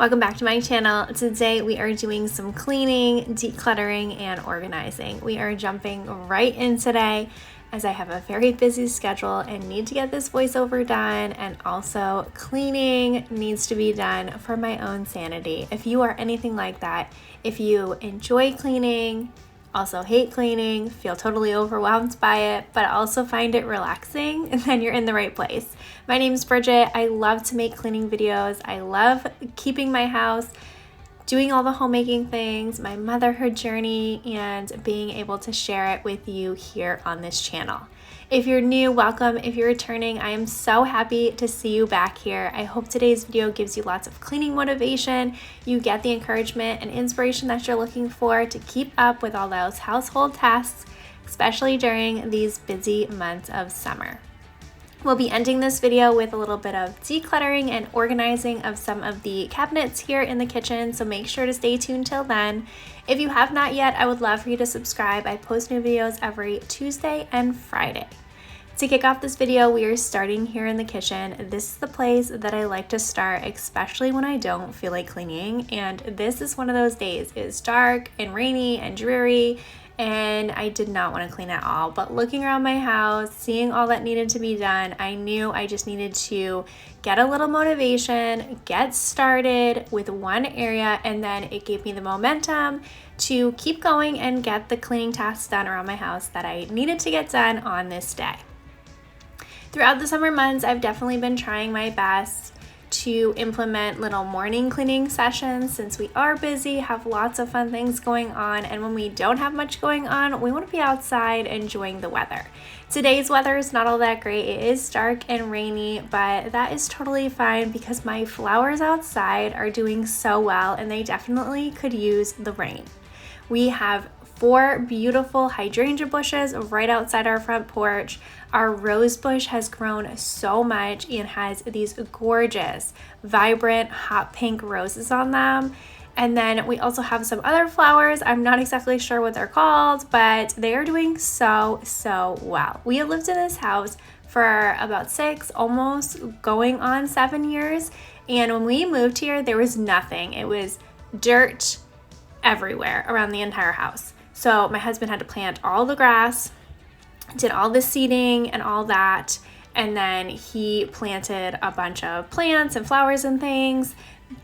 Welcome back to my channel. Today we are doing some cleaning, decluttering, and organizing. We are jumping right in today as I have a very busy schedule and need to get this voiceover done, and also cleaning needs to be done for my own sanity. If you are anything like that, if you enjoy cleaning, also hate cleaning, feel totally overwhelmed by it, but also find it relaxing, then you're in the right place. My name is Bridget. I love to make cleaning videos. I love keeping my house, doing all the homemaking things, my motherhood journey, and being able to share it with you here on this channel. If you're new, welcome. If you're returning, I am so happy to see you back here. I hope today's video gives you lots of cleaning motivation. You get the encouragement and inspiration that you're looking for to keep up with all those household tasks, especially during these busy months of summer. We'll be ending this video with a little bit of decluttering and organizing of some of the cabinets here in the kitchen, so make sure to stay tuned till then. If you have not yet, I would love for you to subscribe. I post new videos every Tuesday and Friday. To kick off this video, we are starting here in the kitchen. This is the place that I like to start, especially when I don't feel like cleaning, and this is one of those days. It's dark and rainy and dreary, and I did not want to clean at all. But looking around my house, seeing all that needed to be done, I knew I just needed to get a little motivation, get started with one area, and then it gave me the momentum to keep going and get the cleaning tasks done around my house that I needed to get done on this day. Throughout the summer months, I've definitely been trying my best to implement little morning cleaning sessions since we are busy, have lots of fun things going on, and when we don't have much going on, we want to be outside enjoying the weather. Today's weather is not all that great. It is dark and rainy, but that is totally fine because my flowers outside are doing so well and they definitely could use the rain. We have 4 beautiful hydrangea bushes right outside our front porch. Our rose bush has grown so much and has these gorgeous, vibrant, hot pink roses on them. And then we also have some other flowers. I'm not exactly sure what they're called, but they are doing so well. We have lived in this house for about 6, almost going on 7 years. And when we moved here, there was nothing. It was dirt everywhere around the entire house. So my husband had to plant all the grass, did all the seeding and all that, and then he planted a bunch of plants and flowers and things.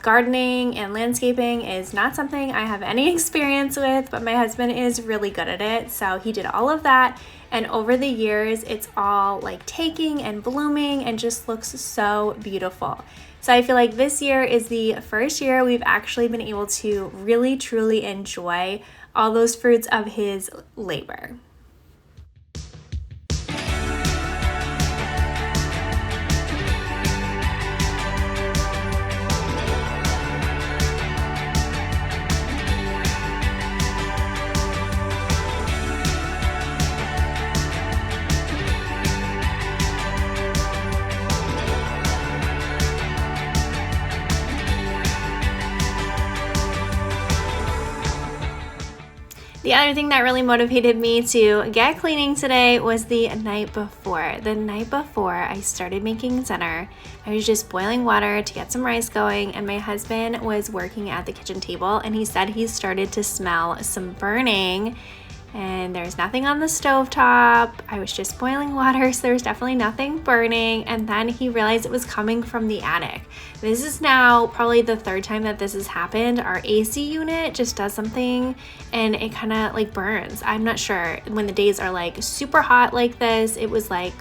Gardening and landscaping is not something I have any experience with, but my husband is really good at it. So he did all of that, and over the years, it's all like taking and blooming and just looks so beautiful. So I feel like this year is the first year we've actually been able to really truly enjoy all those fruits of his labor. The other thing that really motivated me to get cleaning today was the night before. The night before I started making dinner, I was just boiling water to get some rice going, and my husband was working at the kitchen table and he said he started to smell some burning, and there's nothing on the stovetop. I was just boiling water, so there's definitely nothing burning, and then he realized it was coming from the attic. This is now probably the 3rd time that this has happened. Our AC unit just does something and it kind of like burns. I'm not sure. When the days are like super hot like this, it was like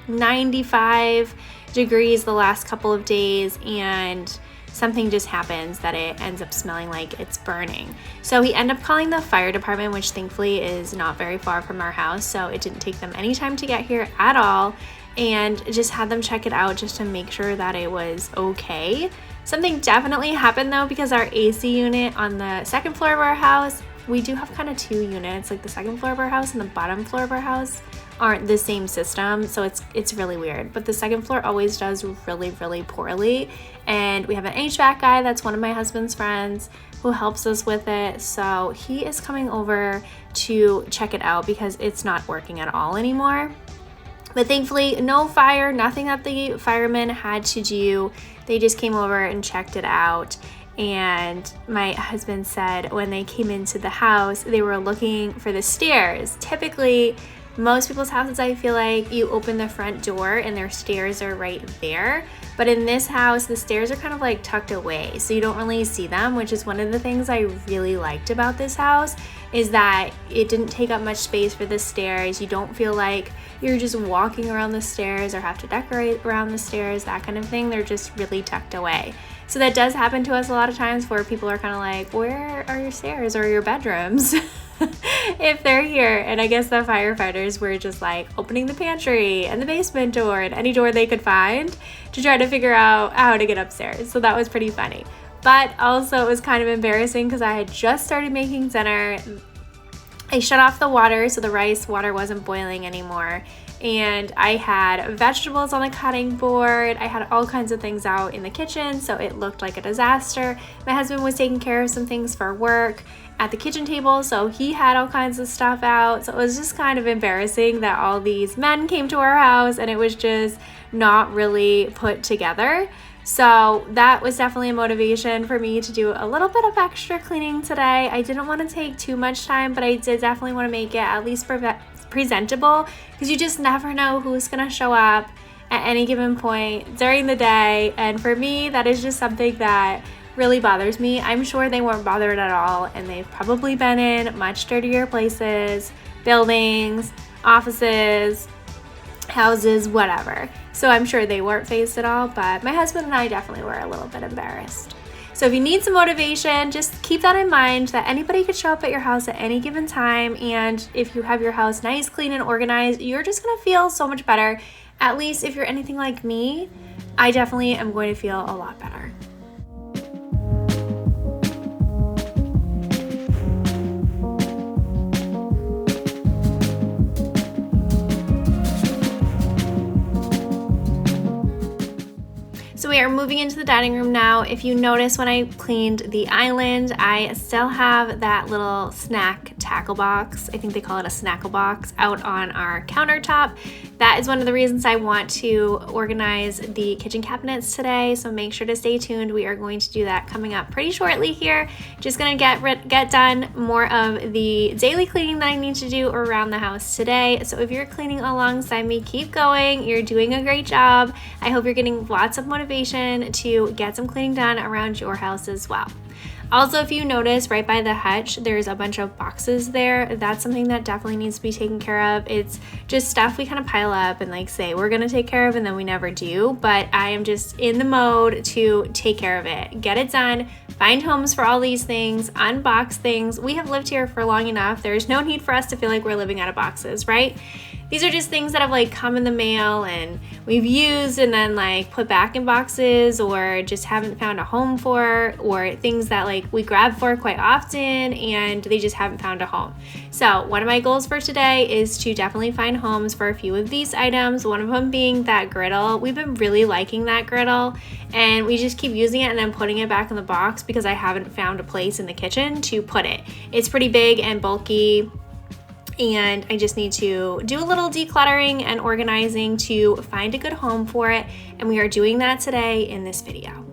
95 degrees the last couple of days, and something just happens that it ends up smelling like it's burning. So we end up calling the fire department, which thankfully is not very far from our house, so it didn't take them any time to get here at all, and just had them check it out just to make sure that it was okay. Something definitely happened though, because our AC unit on the 2nd floor of our house, we do have kind of 2 units, like the 2nd floor of our house and the bottom floor of our house aren't the same system, so it's really weird. But the 2nd floor always does really poorly, and we have an HVAC guy that's one of my husband's friends who helps us with it, so he is coming over to check it out because it's not working at all anymore. But thankfully, no fire, nothing that the firemen had to do. They just came over and checked it out. and my husband said when they came into the house, they were looking for the stairs. Typically, most people's houses, I feel like you open the front door and their stairs are right there. But in this house, the stairs are kind of like tucked away, so you don't really see them, which is one of the things I really liked about this house, is that it didn't take up much space for the stairs. You don't feel like you're just walking around the stairs or have to decorate around the stairs, that kind of thing. They're just really tucked away. So that does happen to us a lot of times where people are kind of like, where are your stairs or your bedrooms? If they're here. And I guess the firefighters were just like opening the pantry and the basement door and any door they could find to try to figure out how to get upstairs. So that was pretty funny. But also it was kind of embarrassing because I had just started making dinner. I shut off the water so the rice water wasn't boiling anymore. And I had vegetables on the cutting board. I had all kinds of things out in the kitchen, so it looked like a disaster. My husband was taking care of some things for work at the kitchen table, so he had all kinds of stuff out. So it was just kind of embarrassing that all these men came to our house and it was just not really put together. So that was definitely a motivation for me to do a little bit of extra cleaning today. I didn't want to take too much time, but I did definitely want to make it at least presentable, because you just never know who's going to show up at any given point during the day. And for me, that is just something that really bothers me. I'm sure they weren't bothered at all, and they've probably been in much dirtier places, buildings, offices, houses, whatever. So I'm sure they weren't fazed at all, but my husband and I definitely were a little bit embarrassed. So if you need some motivation, just keep that in mind that anybody could show up at your house at any given time. And if you have your house nice, clean, and organized, you're just gonna feel so much better. At least if you're anything like me, I definitely am going to feel a lot better. So we are moving into the dining room now. If you notice, when I cleaned the island, I still have that little snack tackle box. I think they call it a snackle box out on our countertop. That is one of the reasons I want to organize the kitchen cabinets today. So make sure to stay tuned. We are going to do that coming up pretty shortly here. Just gonna get done more of the daily cleaning that I need to do around the house today. So if you're cleaning alongside me, keep going. You're doing a great job. I hope you're getting lots of motivation to get some cleaning done around your house as well. Also, if you notice right by the hutch, there's a bunch of boxes there. That's something that definitely needs to be taken care of. It's just stuff we kind of pile up and like say we're gonna take care of and then we never do. But I am just in the mode to take care of it, get it done, find homes for all these things, unbox things. We have lived here for long enough. There's no need for us to feel like we're living out of boxes, right? These are just things that have like come in the mail and we've used and then like put back in boxes, or just haven't found a home for, or things that like we grab for quite often and they just haven't found a home. So one of my goals for today is to definitely find homes for a few of these items. One of them being that griddle. We've been really liking that griddle and we just keep using it and then putting it back in the box because I haven't found a place in the kitchen to put it. It's pretty big and bulky, and I just need to do a little decluttering and organizing to find a good home for it, and we are doing that today in this video.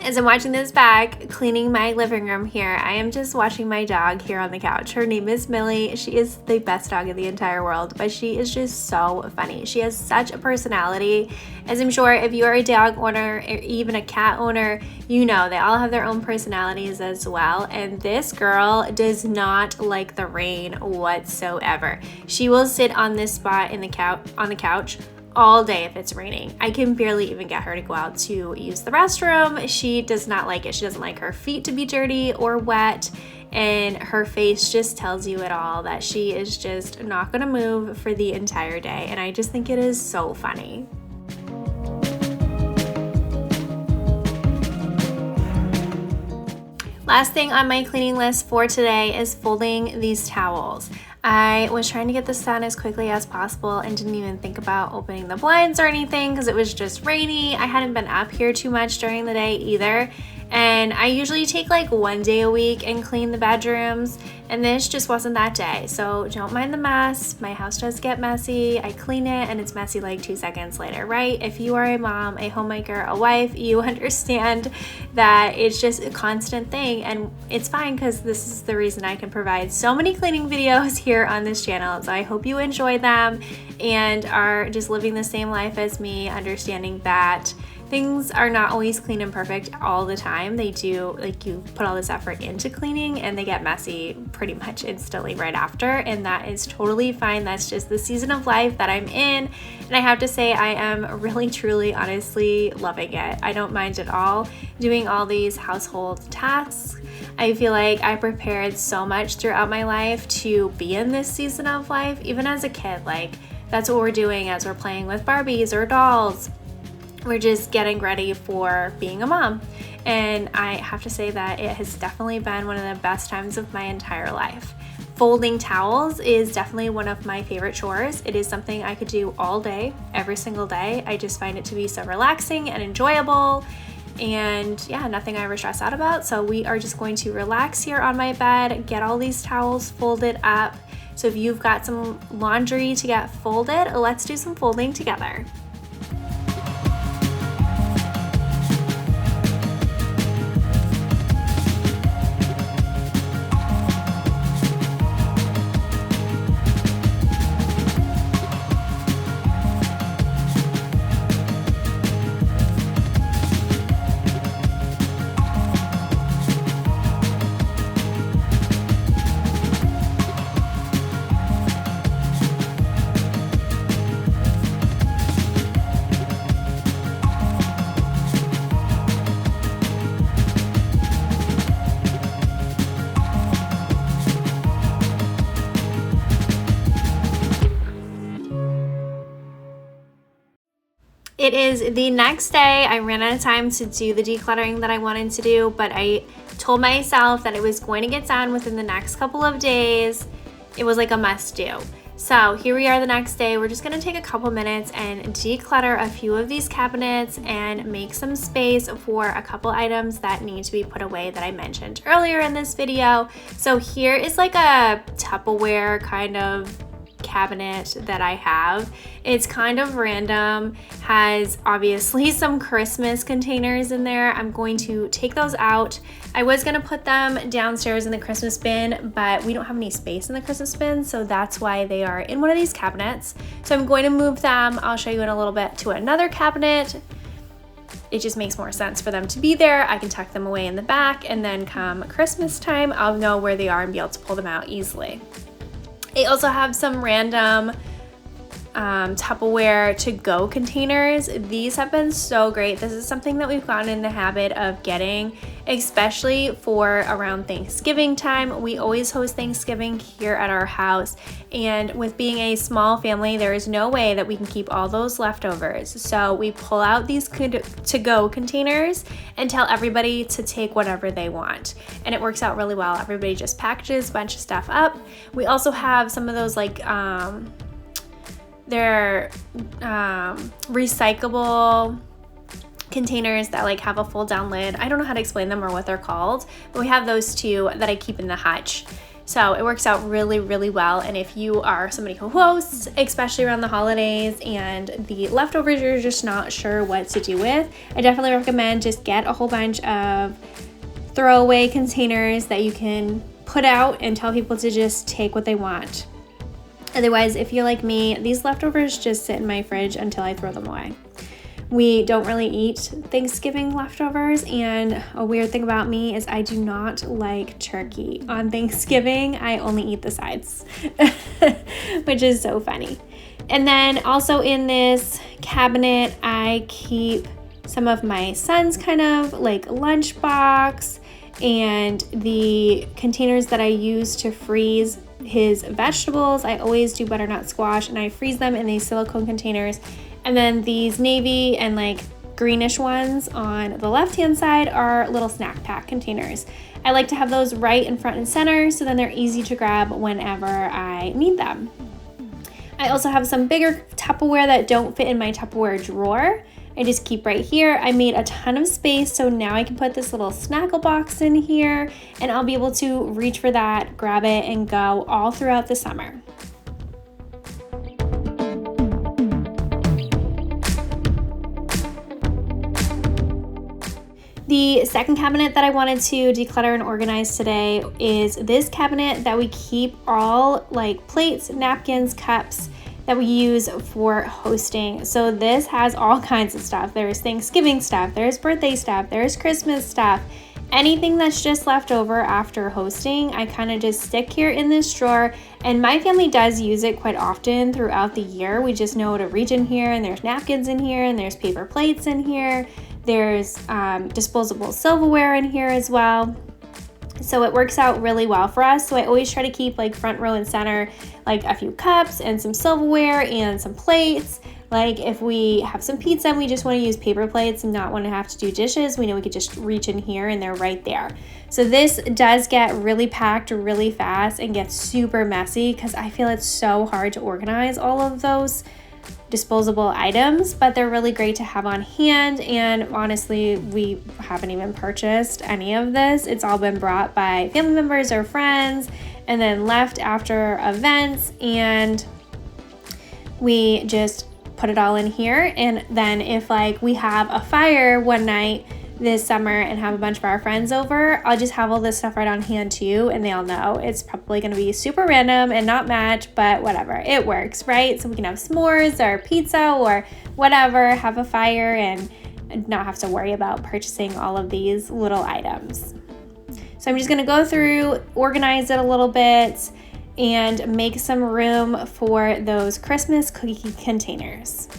As I'm watching this back, cleaning my living room here, I am just watching my dog here on the couch. Her name is Millie. She is the best dog in the entire world, but she is just so funny. She has such a personality. As I'm sure if you are a dog owner or even a cat owner, you know they all have their own personalities as well. And this girl does not like the rain whatsoever. She will sit on this spot on the couch all day if it's raining. I can barely even get her to go out to use the restroom. She does not like it. She doesn't like her feet to be dirty or wet, and her face just tells you it all that she is just not gonna move for the entire day, and I just think it is so funny. Last thing on my cleaning list for today is folding these towels. I was trying to get this done as quickly as possible and didn't even think about opening the blinds or anything because it was just rainy. I hadn't been up here too much during the day either. And I usually take like one day a week and clean the bedrooms, and this just wasn't that day. So don't mind the mess. My house does get messy. I clean it and it's messy like 2 seconds later, right? If you are a mom, a homemaker, a wife, you understand that it's just a constant thing, and it's fine because this is the reason I can provide so many cleaning videos here on this channel. So I hope you enjoy them and are just living the same life as me, understanding that things are not always clean and perfect all the time. They do, like, you put all this effort into cleaning and they get messy pretty much instantly right after, and that is totally fine. That's just the season of life that I'm in, and I have to say I am really, truly, honestly loving it. I don't mind at all doing all these household tasks. I feel like I prepared so much throughout my life to be in this season of life. Even as a kid, like, that's what we're doing as we're playing with Barbies or dolls. We're just getting ready for being a mom. And I have to say that it has definitely been one of the best times of my entire life. Folding towels is definitely one of my favorite chores. It is something I could do all day, every single day. I just find it to be so relaxing and enjoyable. And yeah, nothing I ever stress out about. So we are just going to relax here on my bed, get all these towels folded up. So if you've got some laundry to get folded, let's do some folding together. It is the next day. I ran out of time to do the decluttering that I wanted to do, but I told myself that it was going to get done within the next couple of days. It was like a must do. So here we are the next day. We're just gonna take a couple minutes and declutter a few of these cabinets and make some space for a couple items that need to be put away that I mentioned earlier in this video. So here is like a Tupperware kind of cabinet that I have. It's kind of random, has obviously some Christmas containers in there. I'm going to take those out. I was gonna put them downstairs in the Christmas bin, but we don't have any space in the Christmas bin, so that's why they are in one of these cabinets. So I'm going to move them. I'll show you in a little bit to another cabinet. It just makes more sense for them to be there. I can tuck them away in the back, and then come Christmas time, I'll know where they are and be able to pull them out easily. I also have some random Tupperware to-go containers. These have been so great. This is something that we've gotten in the habit of getting, especially for around Thanksgiving time. We always host Thanksgiving here at our house, and with being a small family, there is no way that we can keep all those leftovers. So we pull out these to-go containers and tell everybody to take whatever they want, and it works out really well. Everybody just packages a bunch of stuff up. We also have some of those like they're recyclable containers that like have a fold down lid. I don't know how to explain them or what they're called, but we have those too that I keep in the hutch. So it works out really, really well. And if you are somebody who hosts, especially around the holidays, and the leftovers you're just not sure what to do with, I definitely recommend just get a whole bunch of throwaway containers that you can put out and tell people to just take what they want. Otherwise, if you're like me, these leftovers just sit in my fridge until I throw them away. We don't really eat Thanksgiving leftovers, and a weird thing about me is I do not like turkey on Thanksgiving. I only eat the sides, which is so funny. And then also in this cabinet, I keep some of my son's kind of like lunchbox and the containers that I use to freeze his vegetables. I always do butternut squash, and I freeze them in these silicone containers. And then these navy and like greenish ones on the left-hand side are little snack pack containers. I like to have those right in front and center so then they're easy to grab whenever I need them. I also have some bigger Tupperware that don't fit in my Tupperware drawer. I just keep right here. I made a ton of space, so now I can put this little snaggle box in here and I'll be able to reach for that, grab it, and go all throughout the summer. The second cabinet that I wanted to declutter and organize today is this cabinet that we keep all like plates, napkins, cups that we use for hosting. So this has all kinds of stuff. There's Thanksgiving stuff, there's birthday stuff, there's Christmas stuff. Anything that's just left over after hosting, I kind of just stick here in this drawer, and my family does use it quite often throughout the year. We just know to reach in here, and there's napkins in here, and there's paper plates in here. There's disposable silverware in here as well. So it works out really well for us. So I always try to keep like front row and center, like a few cups and some silverware and some plates. Like if we have some pizza and we just want to use paper plates and not want to have to do dishes, we know we could just reach in here and they're right there. So this does get really packed really fast and gets super messy because I feel it's so hard to organize all of those disposable items, but they're really great to have on hand. And honestly, we haven't even purchased any of this. It's all been brought by family members or friends and then left after events, and we just put it all in here. And then if like we have a fire one night this summer and have a bunch of our friends over, I'll just have all this stuff right on hand too, and they'll know. It's probably going to be super random and not match, but whatever, it works, right? So we can have s'mores or pizza or whatever, have a fire and not have to worry about purchasing all of these little items. So I'm just going to go through, organize it a little bit, and make some room for those Christmas cookie containers.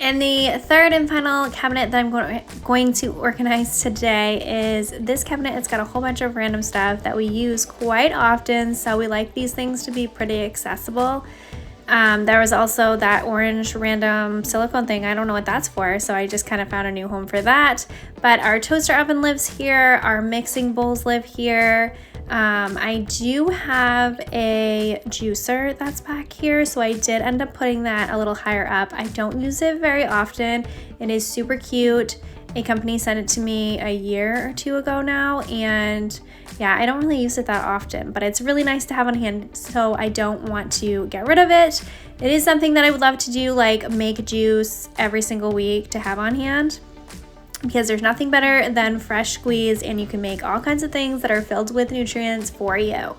And the third and final cabinet that I'm going to organize today is this cabinet. It's got a whole bunch of random stuff that we use quite often, so we like these things to be pretty accessible. There was also that orange random silicone thing. I don't know what that's for, so I just kind of found a new home for that. But our toaster oven lives here, our mixing bowls live here. I do have a juicer that's back here, so I did end up putting that a little higher up. I don't use it very often. It is super cute. A company sent it to me a year or two ago now, and yeah, I don't really use it that often, but it's really nice to have on hand, so I don't want to get rid of it. It is something that I would love to do, like make juice every single week to have on hand, because there's nothing better than fresh squeeze, and you can make all kinds of things that are filled with nutrients for you.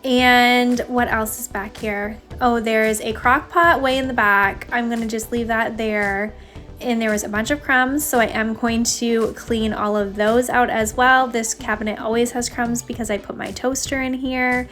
And what else is back here? Oh, there's a crock pot way in the back. I'm gonna just leave that there. and there was a bunch of crumbs, so I am going to clean all of those out as well. This cabinet always has crumbs because I put my toaster in here.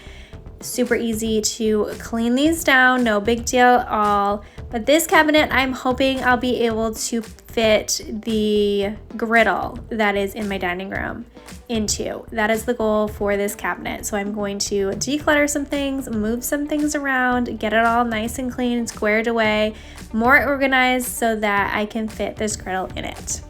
Super easy to clean these down, no big deal at all. But this cabinet, I'm hoping I'll be able to fit the griddle that is in my dining room into. That is the goal for this cabinet. So I'm going to declutter some things, move some things around, get it all nice and clean, squared away, more organized so that I can fit this griddle in it.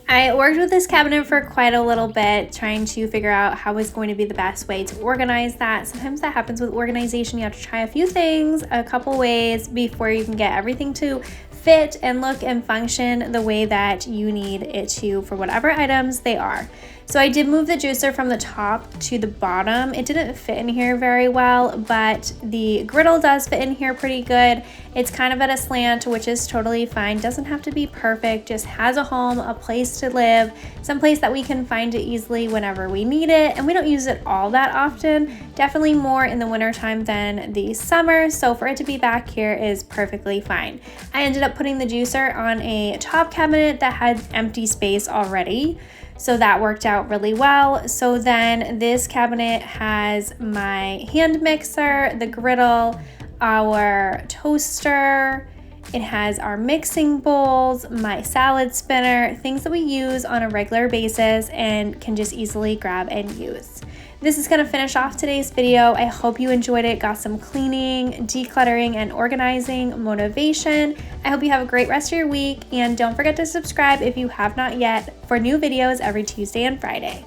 I worked with this cabinet for quite a little bit, trying to figure out how is going to be the best way to organize that. Sometimes that happens with organization. You have to try a few things, a couple ways before you can get everything to fit and look and function the way that you need it to for whatever items they are. So I did move the juicer from the top to the bottom. It didn't fit in here very well, but the griddle does fit in here pretty good. It's kind of at a slant, which is totally fine. Doesn't have to be perfect, just has a home, a place to live, someplace that we can find it easily whenever we need it. And we don't use it all that often, definitely more in the wintertime than the summer. So for it to be back here is perfectly fine. I ended up putting the juicer on a top cabinet that had empty space already. So that worked out really well. So then this cabinet has my hand mixer, the griddle, our toaster. It has our mixing bowls, my salad spinner, things that we use on a regular basis and can just easily grab and use. This is going to finish off today's video. I hope you enjoyed it, got some cleaning, decluttering, and organizing motivation. I hope you have a great rest of your week, and don't forget to subscribe if you have not yet for new videos every Tuesday and Friday.